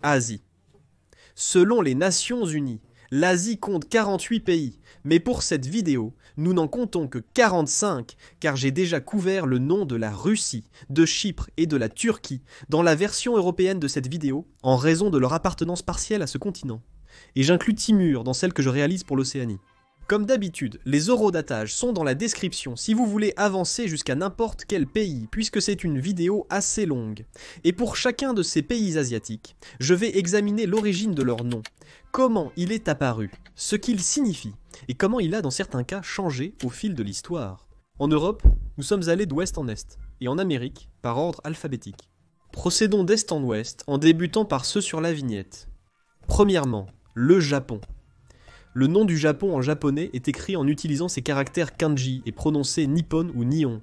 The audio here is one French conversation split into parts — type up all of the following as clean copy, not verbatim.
Asie. Selon les Nations Unies, l'Asie compte 48 pays, mais pour cette vidéo, nous n'en comptons que 45, car j'ai déjà couvert le nom de la Russie, de Chypre et de la Turquie dans la version européenne de cette vidéo, en raison de leur appartenance partielle à ce continent. Et j'inclus Timur dans celle que je réalise pour l'Océanie. Comme d'habitude, les eurodatages sont dans la description si vous voulez avancer jusqu'à n'importe quel pays, puisque c'est une vidéo assez longue. Et pour chacun de ces pays asiatiques, je vais examiner l'origine de leur nom, comment il est apparu, ce qu'il signifie, et comment il a dans certains cas changé au fil de l'histoire. En Europe, nous sommes allés d'ouest en est, et en Amérique, par ordre alphabétique. Procédons d'est en ouest, en débutant par ceux sur la vignette. Premièrement, le Japon. Le nom du Japon en japonais est écrit en utilisant ces caractères kanji et prononcé nippon ou nihon.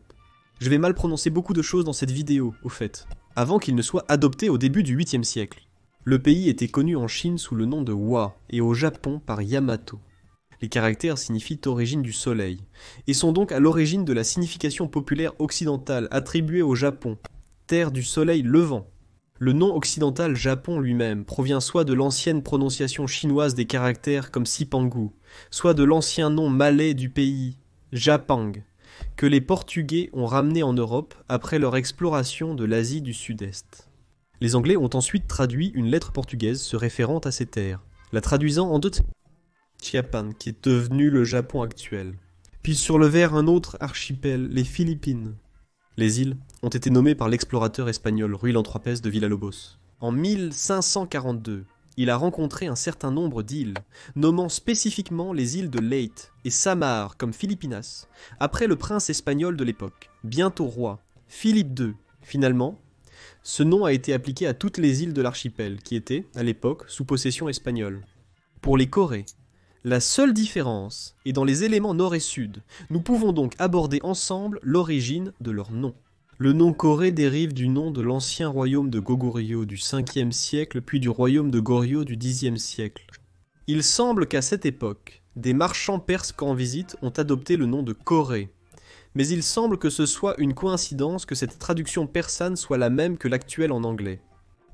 Je vais mal prononcer beaucoup de choses dans cette vidéo, au fait, avant qu'il ne soit adopté au début du 8e siècle. Le pays était connu en Chine sous le nom de Wa et au Japon par Yamato. Les caractères signifient origine du soleil, et sont donc à l'origine de la signification populaire occidentale attribuée au Japon, terre du soleil levant. Le nom occidental Japon lui-même provient soit de l'ancienne prononciation chinoise des caractères comme Sipangu, soit de l'ancien nom malais du pays, Japang, que les Portugais ont ramené en Europe après leur exploration de l'Asie du Sud-Est. Les Anglais ont ensuite traduit une lettre portugaise se référant à ces terres, la traduisant en Chiapan, qui est devenu le Japon actuel. Puis sur le vers un autre archipel, les Philippines. Les îles ont été nommées par l'explorateur espagnol Ruy Lantrapez de Villalobos. En 1542, il a rencontré un certain nombre d'îles, nommant spécifiquement les îles de Leyte et Samar comme Filipinas, après le prince espagnol de l'époque, bientôt roi, Philippe II. Finalement, ce nom a été appliqué à toutes les îles de l'archipel, qui étaient, à l'époque, sous possession espagnole. Pour les Corées, la seule différence est dans les éléments nord et sud. Nous pouvons donc aborder ensemble l'origine de leur nom. Le nom Corée dérive du nom de l'ancien royaume de Goguryeo du 5e siècle, puis du royaume de Goryeo du 10e siècle. Il semble qu'à cette époque, des marchands perses en visite ont adopté le nom de Corée. Mais il semble que ce soit une coïncidence que cette traduction persane soit la même que l'actuelle en anglais.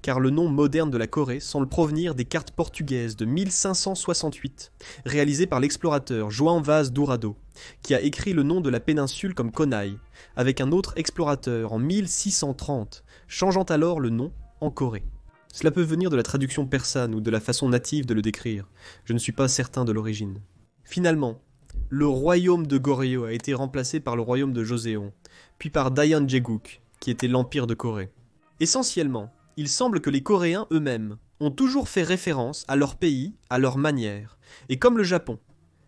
Car le nom moderne de la Corée semble provenir des cartes portugaises de 1568, réalisées par l'explorateur João Vaz Dourado, qui a écrit le nom de la péninsule comme Konai, avec un autre explorateur en 1630, changeant alors le nom en Corée. Cela peut venir de la traduction persane ou de la façon native de le décrire, je ne suis pas certain de l'origine. Finalement, le royaume de Goryeo a été remplacé par le royaume de Joseon, puis par Dayan Jeguk, qui était l'empire de Corée. Essentiellement, il semble que les Coréens eux-mêmes ont toujours fait référence à leur pays, à leur manière. Et comme le Japon,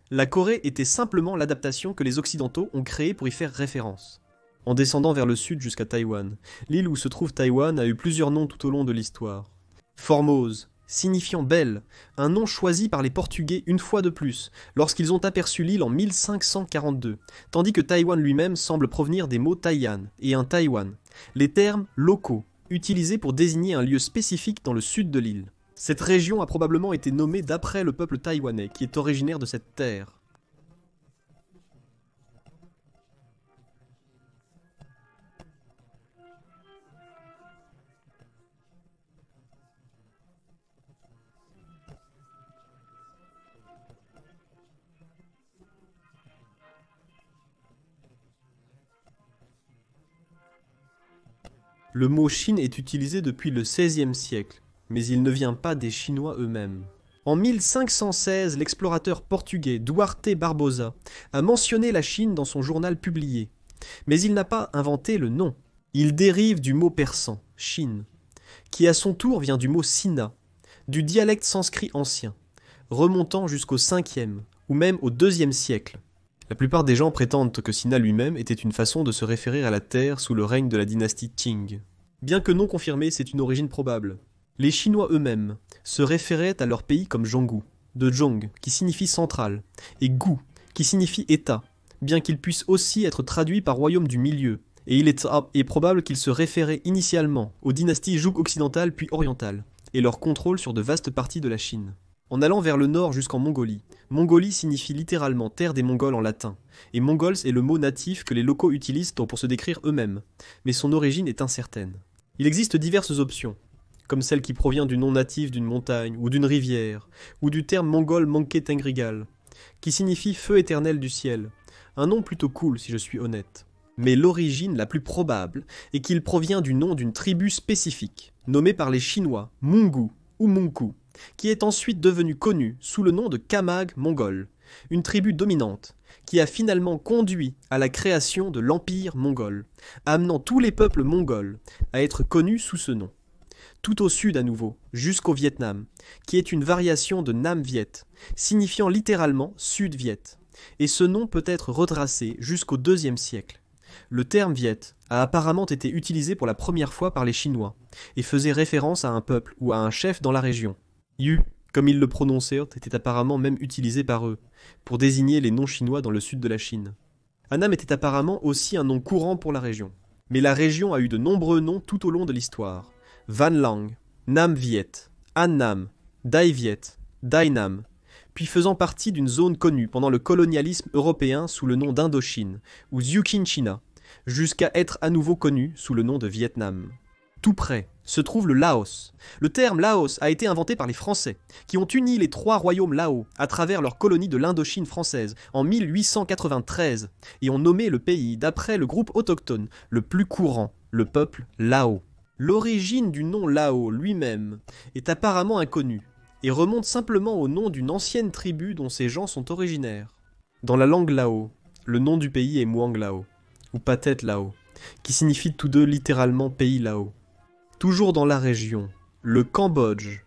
la Corée était simplement l'adaptation que les Occidentaux ont créée pour y faire référence. En descendant vers le sud jusqu'à Taïwan, l'île où se trouve Taïwan a eu plusieurs noms tout au long de l'histoire. Formose, signifiant belle, un nom choisi par les Portugais une fois de plus, lorsqu'ils ont aperçu l'île en 1542, tandis que Taïwan lui-même semble provenir des mots Taiyan et un Taïwan, les termes locaux, utilisé pour désigner un lieu spécifique dans le sud de l'île. Cette région a probablement été nommée d'après le peuple taïwanais qui est originaire de cette terre. Le mot Chine est utilisé depuis le XVIe siècle, mais il ne vient pas des Chinois eux-mêmes. En 1516, l'explorateur portugais Duarte Barbosa a mentionné la Chine dans son journal publié, mais il n'a pas inventé le nom. Il dérive du mot persan, Chine, qui à son tour vient du mot Sina, du dialecte sanskrit ancien, remontant jusqu'au 5e ou même au 2e siècle. La plupart des gens prétendent que Sina lui-même était une façon de se référer à la terre sous le règne de la dynastie Qing. Bien que non confirmée, c'est une origine probable. Les Chinois eux-mêmes se référaient à leur pays comme Zhonggu, de Zhong, qui signifie central, et Gu, qui signifie État, bien qu'il puisse aussi être traduit par royaume du milieu, et il est probable qu'ils se référaient initialement aux dynasties Zhou occidentales puis orientales, et leur contrôle sur de vastes parties de la Chine. En allant vers le nord jusqu'en Mongolie, Mongolie signifie littéralement terre des Mongols en latin, et Mongols est le mot natif que les locaux utilisent pour se décrire eux-mêmes, mais son origine est incertaine. Il existe diverses options, comme celle qui provient du nom natif d'une montagne ou d'une rivière, ou du terme mongol Manke Tengrigal, qui signifie feu éternel du ciel, un nom plutôt cool si je suis honnête. Mais l'origine la plus probable est qu'il provient du nom d'une tribu spécifique, nommée par les Chinois Mungu ou Munku, qui est ensuite devenue connue sous le nom de Kamag mongol, une tribu dominante, qui a finalement conduit à la création de l'Empire mongol, amenant tous les peuples mongols à être connus sous ce nom. Tout au sud à nouveau, jusqu'au Vietnam, qui est une variation de Nam Viet, signifiant littéralement Sud-Viet, et ce nom peut être retracé jusqu'au IIe siècle. Le terme Viet a apparemment été utilisé pour la première fois par les Chinois, et faisait référence à un peuple ou à un chef dans la région. Yu, comme ils le prononcèrent, était apparemment même utilisé par eux, pour désigner les noms chinois dans le sud de la Chine. Annam était apparemment aussi un nom courant pour la région. Mais la région a eu de nombreux noms tout au long de l'histoire. Van Lang, Nam Viet, An Nam, Dai Viet, Dai Nam, puis faisant partie d'une zone connue pendant le colonialisme européen sous le nom d'Indochine, ou Zyukin China, jusqu'à être à nouveau connu sous le nom de Vietnam. Tout près se trouve le Laos. Le terme Laos a été inventé par les Français, qui ont uni les 3 royaumes Lao à travers leur colonie de l'Indochine française en 1893 et ont nommé le pays d'après le groupe autochtone le plus courant, le peuple Lao. L'origine du nom Lao lui-même est apparemment inconnue et remonte simplement au nom d'une ancienne tribu dont ces gens sont originaires. Dans la langue Lao, le nom du pays est Muang Lao, ou Pathet Lao, qui signifie tous deux littéralement pays Lao. Toujours dans la région, le Cambodge.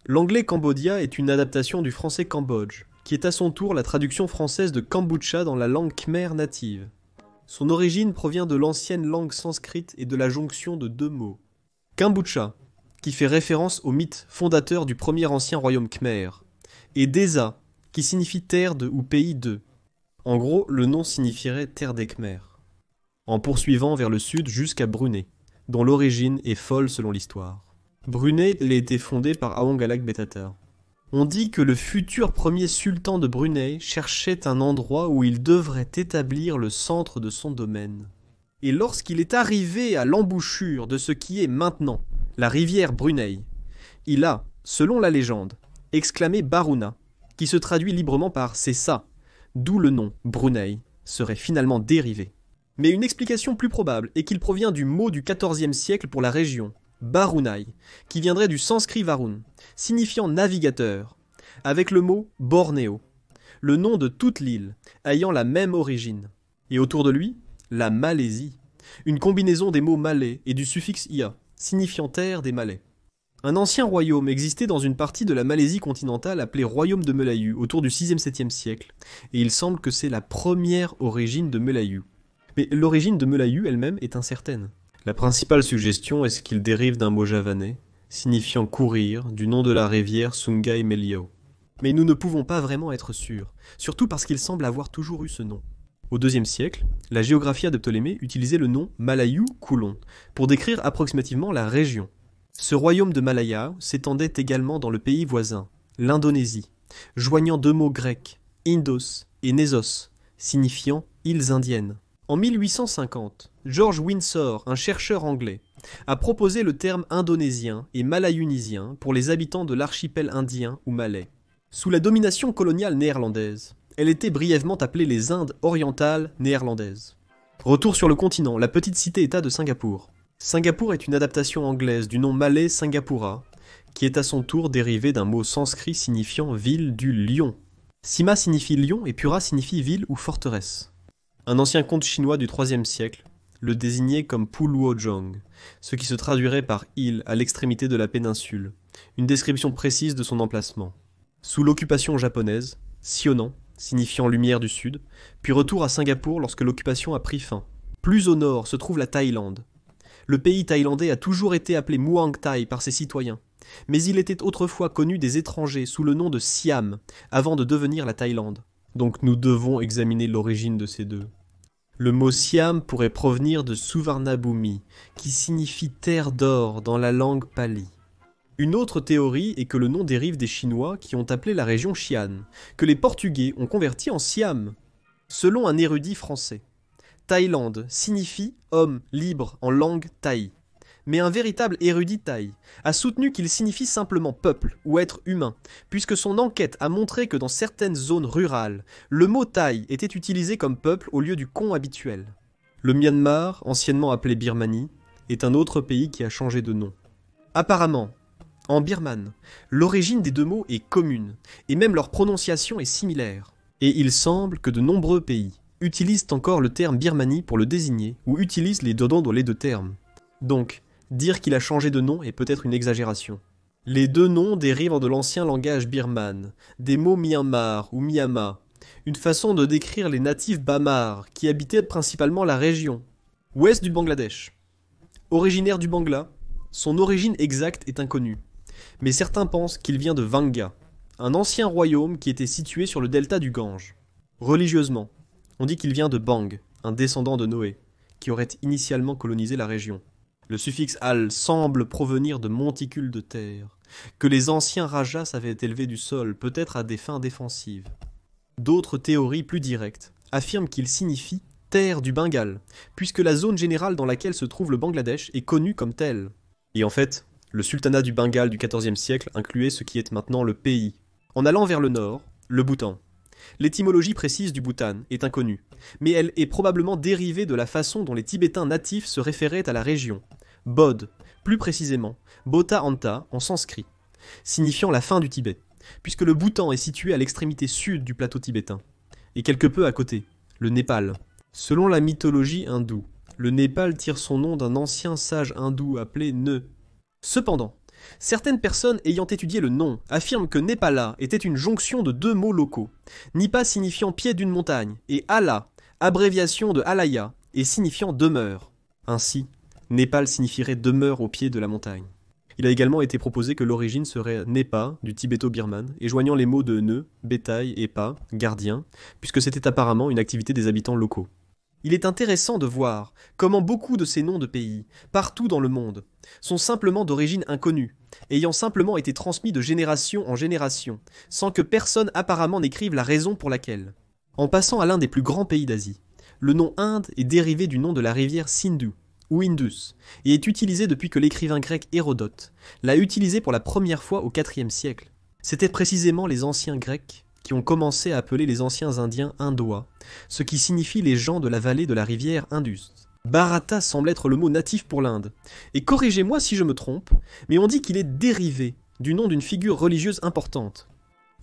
L'anglais Cambodia est une adaptation du français Cambodge, qui est à son tour la traduction française de Kambucha dans la langue khmer native. Son origine provient de l'ancienne langue sanskrite et de la jonction de 2 mots. Kambucha, qui fait référence au mythe fondateur du premier ancien royaume khmer, et Desa, qui signifie terre de ou pays de. En gros, le nom signifierait terre des Khmers. En poursuivant vers le sud jusqu'à Brunei, dont l'origine est folle selon l'histoire. Brunei a été fondé par Awang Alak Betatar. On dit que le futur premier sultan de Brunei cherchait un endroit où il devrait établir le centre de son domaine. Et lorsqu'il est arrivé à l'embouchure de ce qui est maintenant la rivière Brunei, il a, selon la légende, exclamé Baruna, qui se traduit librement par « c'est ça », d'où le nom Brunei serait finalement dérivé. Mais une explication plus probable est qu'il provient du mot du XIVe siècle pour la région, Barunai, qui viendrait du sanskrit Varun, signifiant navigateur, avec le mot Bornéo, le nom de toute l'île, ayant la même origine. Et autour de lui, la Malaisie, une combinaison des mots malais et du suffixe ia, signifiant terre des Malais. Un ancien royaume existait dans une partie de la Malaisie continentale appelée Royaume de Melayu autour du 6e-7e siècle, et il semble que c'est la première origine de Melayu. Mais l'origine de Melayu elle-même est incertaine. La principale suggestion est qu'il dérive d'un mot javanais, signifiant courir, du nom de la rivière Sungai Meliau. Mais nous ne pouvons pas vraiment être sûrs, surtout parce qu'il semble avoir toujours eu ce nom. Au IIe siècle, la Géographia de Ptolémée utilisait le nom Malayu Kulon pour décrire approximativement la région. Ce royaume de Malaya s'étendait également dans le pays voisin, l'Indonésie, joignant 2 mots grecs, Indos et Nesos, signifiant îles indiennes. En 1850, George Windsor, un chercheur anglais, a proposé le terme indonésien et malayunisien pour les habitants de l'archipel indien ou malais. Sous la domination coloniale néerlandaise, elle était brièvement appelée les Indes orientales néerlandaises. Retour sur le continent, la petite cité-État de Singapour. Singapour est une adaptation anglaise du nom malais Singapura, qui est à son tour dérivé d'un mot sanskrit signifiant ville du lion. Sima signifie lion et Pura signifie ville ou forteresse. Un ancien conte chinois du IIIe siècle le désignait comme Puluojong, ce qui se traduirait par île à l'extrémité de la péninsule, une description précise de son emplacement. Sous l'occupation japonaise, Sionan, signifiant lumière du sud, puis retour à Singapour lorsque l'occupation a pris fin. Plus au nord se trouve la Thaïlande. Le pays thaïlandais a toujours été appelé Muang Thai par ses citoyens, mais il était autrefois connu des étrangers sous le nom de Siam, avant de devenir la Thaïlande. Donc nous devons examiner l'origine de ces deux. Le mot Siam pourrait provenir de Suvarnabhumi, qui signifie terre d'or dans la langue pali. Une autre théorie est que le nom dérive des Chinois qui ont appelé la région Xi'an, que les Portugais ont converti en Siam. Selon un érudit français, Thaïlande signifie homme libre en langue thaï, Mais un véritable érudit thaï a soutenu qu'il signifie simplement peuple ou être humain, puisque son enquête a montré que dans certaines zones rurales, le mot thaï était utilisé comme peuple au lieu du con habituel. Le Myanmar, anciennement appelé Birmanie, est un autre pays qui a changé de nom. Apparemment, en birmane, l'origine des deux mots est commune, et même leur prononciation est similaire. Et il semble que de nombreux pays utilisent encore le terme Birmanie pour le désigner, ou utilisent les deux noms dans les deux termes. Donc, dire qu'il a changé de nom est peut-être une exagération. Les deux noms dérivent de l'ancien langage birmane, des mots Myanmar ou Myanmar, une façon de décrire les natifs Bamar qui habitaient principalement la région ouest du Bangladesh. Originaire du Bangla, son origine exacte est inconnue, mais certains pensent qu'il vient de Vanga, un ancien royaume qui était situé sur le delta du Gange. Religieusement, on dit qu'il vient de Bang, un descendant de Noé, qui aurait initialement colonisé la région. Le suffixe al semble provenir de monticules de terre, que les anciens rajas avaient élevés du sol, peut-être à des fins défensives. D'autres théories plus directes affirment qu'il signifie terre du Bengale, puisque la zone générale dans laquelle se trouve le Bangladesh est connue comme telle. Et en fait, le sultanat du Bengale du XIVe siècle incluait ce qui est maintenant le pays. En allant vers le nord, le Bhoutan. L'étymologie précise du Bhoutan est inconnue, mais elle est probablement dérivée de la façon dont les Tibétains natifs se référaient à la région. Bodh, plus précisément, Bota Anta en sanskrit, signifiant la fin du Tibet, puisque le Bhoutan est situé à l'extrémité sud du plateau tibétain, et quelque peu à côté, le Népal. Selon la mythologie hindoue, le Népal tire son nom d'un ancien sage hindou appelé Ne. Cependant, certaines personnes ayant étudié le nom affirment que Népala était une jonction de deux mots locaux, Nipa signifiant pied d'une montagne, et Ala, abréviation de Alaya, et signifiant demeure. Ainsi, Népal signifierait demeure au pied de la montagne. Il a également été proposé que l'origine serait Nepa, du tibéto-birmane, et joignant les mots de nœud, bétail et pa, gardien, puisque c'était apparemment une activité des habitants locaux. Il est intéressant de voir comment beaucoup de ces noms de pays, partout dans le monde, sont simplement d'origine inconnue, ayant simplement été transmis de génération en génération, sans que personne apparemment n'écrive la raison pour laquelle. En passant à l'un des plus grands pays d'Asie, le nom Inde est dérivé du nom de la rivière Sindhu, ou Indus, et est utilisé depuis que l'écrivain grec Hérodote l'a utilisé pour la première fois au IVe siècle. C'était précisément les anciens Grecs qui ont commencé à appeler les anciens Indiens Indois, ce qui signifie les gens de la vallée de la rivière Indus. Bharata semble être le mot natif pour l'Inde, et corrigez-moi si je me trompe, mais on dit qu'il est dérivé du nom d'une figure religieuse importante,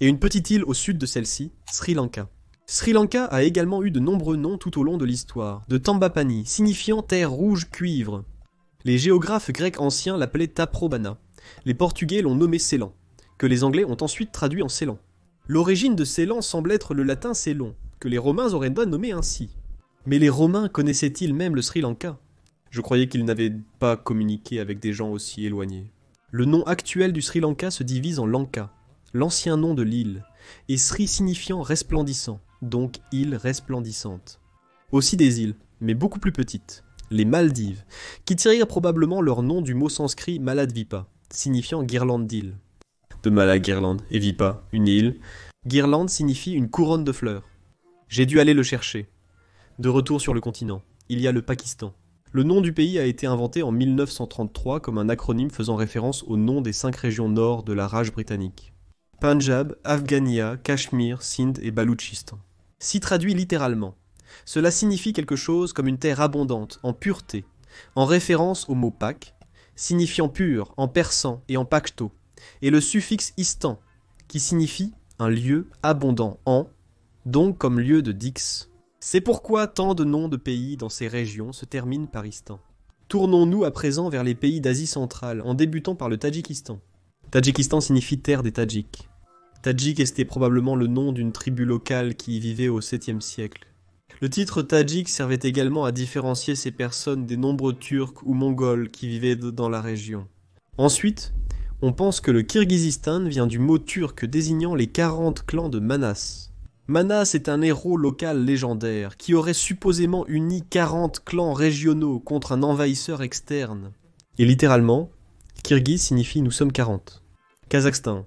et une petite île au sud de celle-ci, Sri Lanka. Sri Lanka a également eu de nombreux noms tout au long de l'histoire, de Tambapani, signifiant terre rouge cuivre. Les géographes grecs anciens l'appelaient Taprobana, les Portugais l'ont nommé Ceylan, que les Anglais ont ensuite traduit en Ceylan. L'origine de Ceylan semble être le latin Ceylon, que les Romains auraient nommé ainsi. Mais les Romains connaissaient-ils même le Sri Lanka? Je croyais qu'ils n'avaient pas communiqué avec des gens aussi éloignés. Le nom actuel du Sri Lanka se divise en Lanka, l'ancien nom de l'île, et Sri signifiant resplendissant, donc île resplendissante. Aussi des îles, mais beaucoup plus petites, les Maldives, qui tirèrent probablement leur nom du mot sanskrit Maladvipa, signifiant guirlande d'île. De Mala guirlande, et Vipa, une île. Guirlande signifie une couronne de fleurs. J'ai dû aller le chercher. De retour sur le continent, il y a le Pakistan. Le nom du pays a été inventé en 1933 comme un acronyme faisant référence au nom des 5 régions nord de la Raj britannique. Punjab, Afghania, Cachemire, Sindh et Baloutchistan. Si traduit littéralement, cela signifie quelque chose comme une terre abondante, en pureté, en référence au mot Pak, signifiant pur en persan et en pachto, et le suffixe istan, qui signifie un lieu abondant en, donc comme lieu de Dix. C'est pourquoi tant de noms de pays dans ces régions se terminent par istan. Tournons-nous à présent vers les pays d'Asie centrale, en débutant par le Tadjikistan. Tadjikistan signifie terre des Tadjiks. Tadjik était probablement le nom d'une tribu locale qui y vivait au 7e siècle. Le titre Tadjik servait également à différencier ces personnes des nombreux Turcs ou Mongols qui vivaient dans la région. Ensuite, on pense que le Kirghizistan vient du mot turc désignant les 40 clans de Manas. Manas est un héros local légendaire qui aurait supposément uni 40 clans régionaux contre un envahisseur externe. Et littéralement, Kirghiz signifie nous sommes 40. Kazakhstan.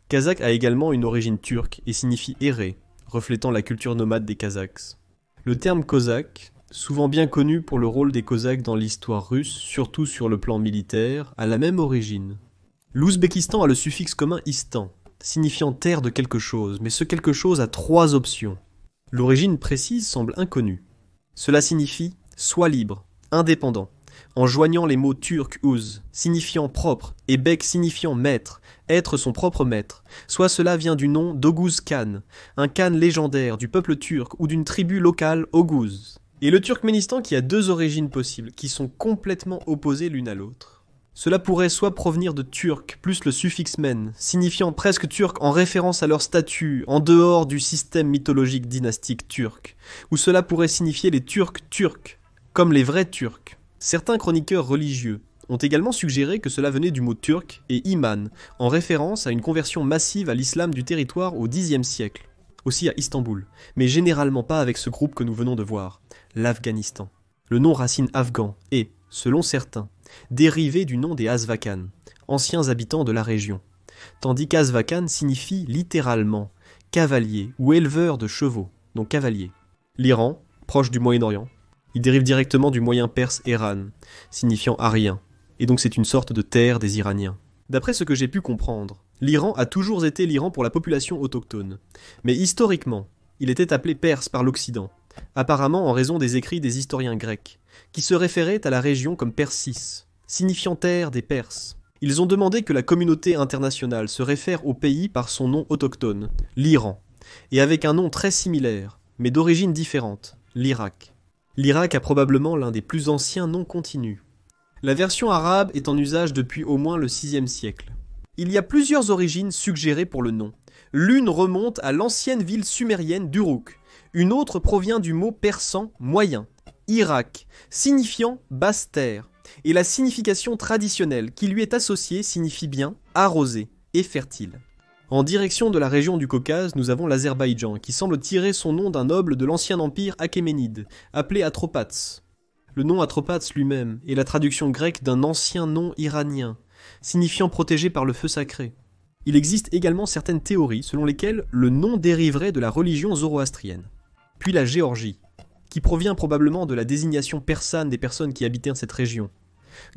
Kazakh a également une origine turque et signifie errer, reflétant la culture nomade des Kazakhs. Le terme Kozakh souvent bien connu pour le rôle des Cosaques dans l'histoire russe, surtout sur le plan militaire, a la même origine. L'Ouzbékistan a le suffixe commun istan, signifiant terre de quelque chose, mais ce quelque chose a 3 options. L'origine précise semble inconnue. Cela signifie « soit libre »,« indépendant », en joignant les mots turc ouz, signifiant propre, et bek signifiant maître, être son propre maître, soit cela vient du nom d'Oguz Khan, un Khan légendaire du peuple turc ou d'une tribu locale Oguz. Et le Turkménistan qui a 2 origines possibles, qui sont complètement opposées l'une à l'autre. Cela pourrait soit provenir de turc plus le suffixe men, signifiant presque turc en référence à leur statut, en dehors du système mythologique dynastique turc, ou cela pourrait signifier les Turcs turcs, comme les vrais Turcs. Certains chroniqueurs religieux ont également suggéré que cela venait du mot turc et iman, en référence à une conversion massive à l'islam du territoire au Xe siècle, aussi à Istanbul, mais généralement pas avec ce groupe que nous venons de voir, l'Afghanistan. Le nom racine afghan est, selon certains, dérivé du nom des Azvakan, anciens habitants de la région, tandis qu'Azvakan signifie littéralement cavalier ou éleveur de chevaux, donc cavalier. L'Iran, proche du Moyen-Orient, il dérive directement du moyen perse Iran, signifiant arien, et donc c'est une sorte de terre des Iraniens. D'après ce que j'ai pu comprendre, l'Iran a toujours été l'Iran pour la population autochtone, mais historiquement, il était appelé Perse par l'Occident, apparemment en raison des écrits des historiens grecs, qui se référaient à la région comme Persis, signifiant terre des Perses. Ils ont demandé que la communauté internationale se réfère au pays par son nom autochtone, l'Iran, et avec un nom très similaire, mais d'origine différente, l'Irak. L'Irak a probablement l'un des plus anciens noms continus. La version arabe est en usage depuis au moins le VIe siècle. Il y a plusieurs origines suggérées pour le nom. L'une remonte à l'ancienne ville sumérienne d'Uruk. Une autre provient du mot persan moyen, Irak, signifiant basse terre. Et la signification traditionnelle qui lui est associée signifie bien arrosé et fertile. En direction de la région du Caucase, nous avons l'Azerbaïdjan, qui semble tirer son nom d'un noble de l'ancien empire achéménide, appelé Atropatès. Le nom Atropatès lui-même est la traduction grecque d'un ancien nom iranien, signifiant protégé par le feu sacré. Il existe également certaines théories selon lesquelles le nom dériverait de la religion zoroastrienne. Puis la Géorgie, qui provient probablement de la désignation persane des personnes qui habitaient cette région.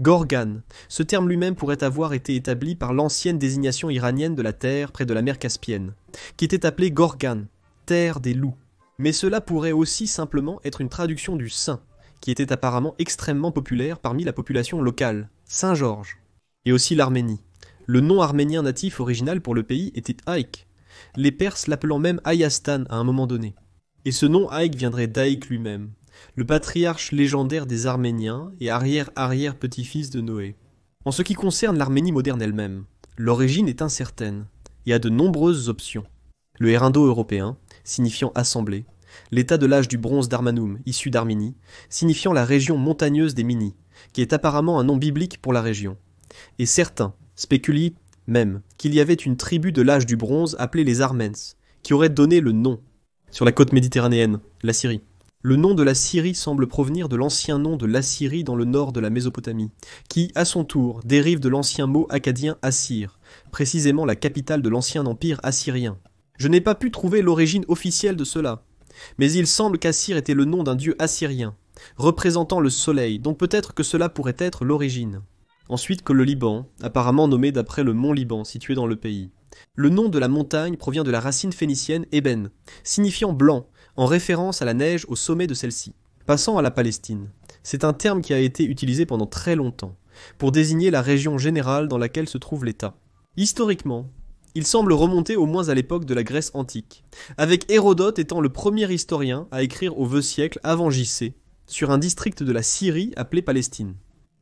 Gorgan, ce terme lui-même pourrait avoir été établi par l'ancienne désignation iranienne de la terre près de la mer Caspienne, qui était appelée Gorgan, terre des loups. Mais cela pourrait aussi simplement être une traduction du saint, qui était apparemment extrêmement populaire parmi la population locale, Saint-Georges. Et aussi l'Arménie. Le nom arménien natif original pour le pays était Aïk, les Perses l'appelant même Ayastan à un moment donné. Et ce nom Aïk viendrait d'Aïk lui-même, le patriarche légendaire des Arméniens et arrière-arrière-petit-fils de Noé. En ce qui concerne l'Arménie moderne elle-même, l'origine est incertaine et a de nombreuses options. Le R indo-européen, signifiant assemblée, l'état de l'âge du bronze d'Armanum, issu d'Arménie, signifiant la région montagneuse des Mini, qui est apparemment un nom biblique pour la région. Et certains spéculent même qu'il y avait une tribu de l'âge du bronze appelée les Armènes, qui aurait donné le nom, sur la côte méditerranéenne, la Syrie. Le nom de la Syrie semble provenir de l'ancien nom de l'Assyrie dans le nord de la Mésopotamie, qui, à son tour, dérive de l'ancien mot akkadien Assir, précisément la capitale de l'ancien empire assyrien. Je n'ai pas pu trouver l'origine officielle de cela, mais il semble qu'Assir était le nom d'un dieu assyrien, représentant le soleil, donc peut-être que cela pourrait être l'origine. Ensuite que le Liban, apparemment nommé d'après le mont Liban situé dans le pays. Le nom de la montagne provient de la racine phénicienne Eben, signifiant blanc, en référence à la neige au sommet de celle-ci. Passant à la Palestine, c'est un terme qui a été utilisé pendant très longtemps, pour désigner la région générale dans laquelle se trouve l'État. Historiquement, il semble remonter au moins à l'époque de la Grèce antique, avec Hérodote étant le premier historien à écrire au VIe siècle avant JC, sur un district de la Syrie appelé Palestine.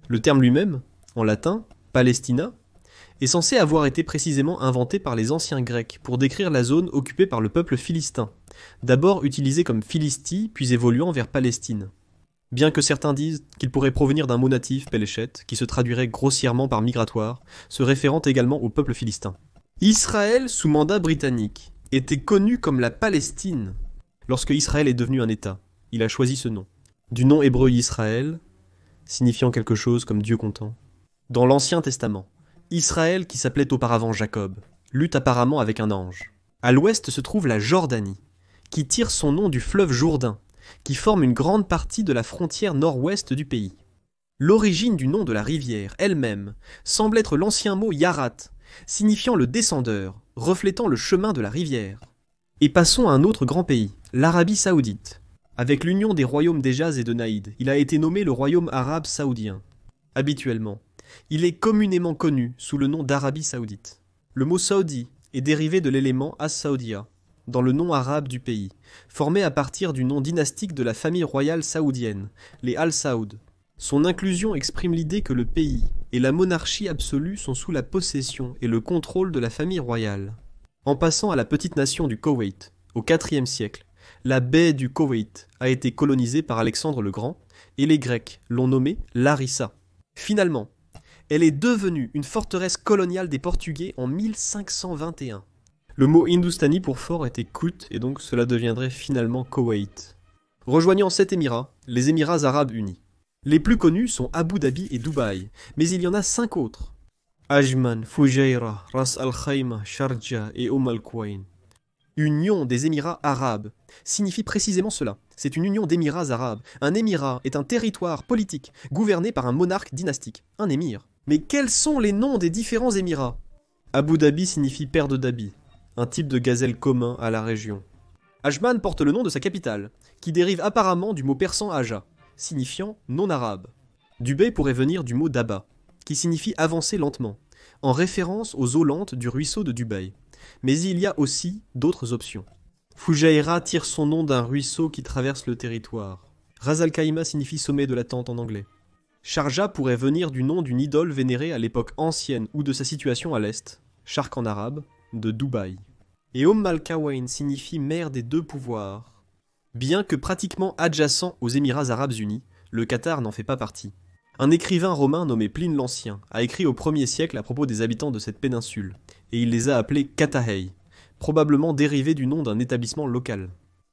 Le terme lui-même, en latin, Palestina, est censé avoir été précisément inventé par les anciens Grecs pour décrire la zone occupée par le peuple philistin, d'abord utilisé comme Philistie, puis évoluant vers Palestine. Bien que certains disent qu'il pourrait provenir d'un mot natif, Péléchet, qui se traduirait grossièrement par migratoire, se référant également au peuple philistin. Israël, sous mandat britannique, était connu comme la Palestine. Lorsque Israël est devenu un État, il a choisi ce nom. Du nom hébreu Israël, signifiant quelque chose comme Dieu content. Dans l'Ancien Testament, Israël, qui s'appelait auparavant Jacob, lutte apparemment avec un ange. À l'ouest se trouve la Jordanie, qui tire son nom du fleuve Jourdain, qui forment une grande partie de la frontière nord-ouest du pays. L'origine du nom de la rivière elle-même semble être l'ancien mot Yarat, signifiant le descendeur, reflétant le chemin de la rivière. Et passons à un autre grand pays, l'Arabie Saoudite. Avec l'union des royaumes d'Héjaz et de Naïd, il a été nommé le royaume arabe saoudien. Habituellement, il est communément connu sous le nom d'Arabie Saoudite. Le mot Saoudi est dérivé de l'élément As-Saoudia, dans le nom arabe du pays, formé à partir du nom dynastique de la famille royale saoudienne, les Al-Saoud. Son inclusion exprime l'idée que le pays et la monarchie absolue sont sous la possession et le contrôle de la famille royale. En passant à la petite nation du Koweït, au IVe siècle, la baie du Koweït a été colonisée par Alexandre le Grand et les Grecs l'ont nommée Larissa. Finalement, elle est devenue une forteresse coloniale des Portugais en 1521. Le mot hindustani pour fort était Kout et donc cela deviendrait finalement Koweït. Rejoignant cet émirat, les Émirats arabes unis. Les plus connus sont Abu Dhabi et Dubaï, mais il y en a 5 autres. Ajman, Fujairah, Ras Al Khaimah, Sharjah et Al Quwain. Union des Émirats arabes signifie précisément cela. C'est une union d'émirats arabes. Un émirat est un territoire politique gouverné par un monarque dynastique, un émir. Mais quels sont les noms des différents émirats? Abu Dhabi signifie père de Dhabi, un type de gazelle commun à la région. Ajman porte le nom de sa capitale, qui dérive apparemment du mot persan Aja, signifiant non arabe. Dubaï pourrait venir du mot Daba, qui signifie avancer lentement, en référence aux eaux lentes du ruisseau de Dubaï. Mais il y a aussi d'autres options. Fujairah tire son nom d'un ruisseau qui traverse le territoire. Ras Al Khaimah signifie sommet de la tente en anglais. Sharjah pourrait venir du nom d'une idole vénérée à l'époque ancienne ou de sa situation à l'est, Sharq en arabe, de Dubaï. Et Al Quwain signifie mer des deux pouvoirs. Bien que pratiquement adjacent aux Émirats arabes unis, le Qatar n'en fait pas partie. Un écrivain romain nommé Pline l'Ancien a écrit au 1er siècle à propos des habitants de cette péninsule, et il les a appelés Katahei, probablement dérivé du nom d'un établissement local.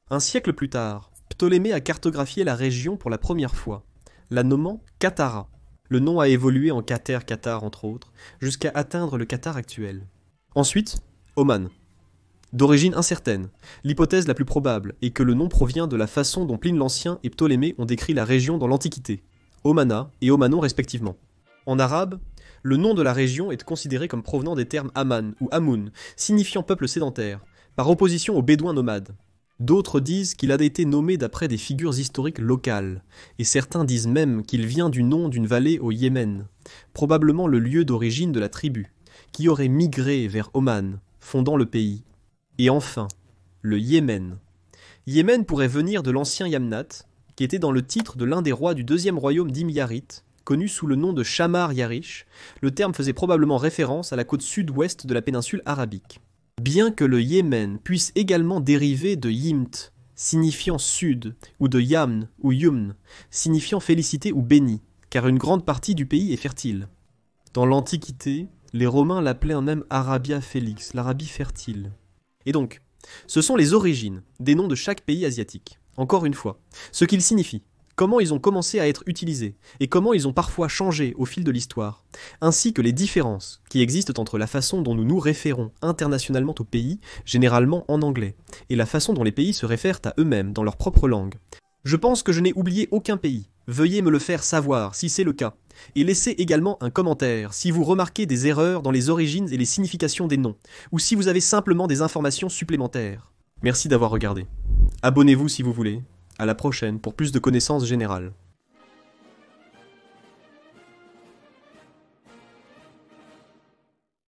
Un siècle plus tard, Ptolémée a cartographié la région pour la première fois, la nommant Katara. Le nom a évolué en Qatar entre autres, jusqu'à atteindre le Qatar actuel. Ensuite, Oman. D'origine incertaine, l'hypothèse la plus probable est que le nom provient de la façon dont Pline l'Ancien et Ptolémée ont décrit la région dans l'Antiquité, Omana et Omanon respectivement. En arabe, le nom de la région est considéré comme provenant des termes Aman ou Amoun, signifiant peuple sédentaire, par opposition aux Bédouins nomades. D'autres disent qu'il a été nommé d'après des figures historiques locales, et certains disent même qu'il vient du nom d'une vallée au Yémen, probablement le lieu d'origine de la tribu, qui aurait migré vers Oman, fondant le pays. Et enfin, le Yémen. Yémen pourrait venir de l'ancien Yamnat, qui était dans le titre de l'un des rois du deuxième royaume d'Imyarite, connu sous le nom de Shamar Yarish. Le terme faisait probablement référence à la côte sud-ouest de la péninsule arabique. Bien que le Yémen puisse également dériver de Yimt, signifiant sud, ou de Yamn ou Yumn, signifiant félicité ou béni, car une grande partie du pays est fertile. Dans l'Antiquité, les Romains l'appelaient même Arabia Felix, l'Arabie fertile. Et donc, ce sont les origines des noms de chaque pays asiatique. Encore une fois, ce qu'ils signifient, comment ils ont commencé à être utilisés, et comment ils ont parfois changé au fil de l'histoire, ainsi que les différences qui existent entre la façon dont nous nous référons internationalement aux pays, généralement en anglais, et la façon dont les pays se réfèrent à eux-mêmes dans leur propre langue. Je pense que je n'ai oublié aucun pays. Veuillez me le faire savoir si c'est le cas. Et laissez également un commentaire si vous remarquez des erreurs dans les origines et les significations des noms, ou si vous avez simplement des informations supplémentaires. Merci d'avoir regardé. Abonnez-vous si vous voulez. À la prochaine pour plus de connaissances générales.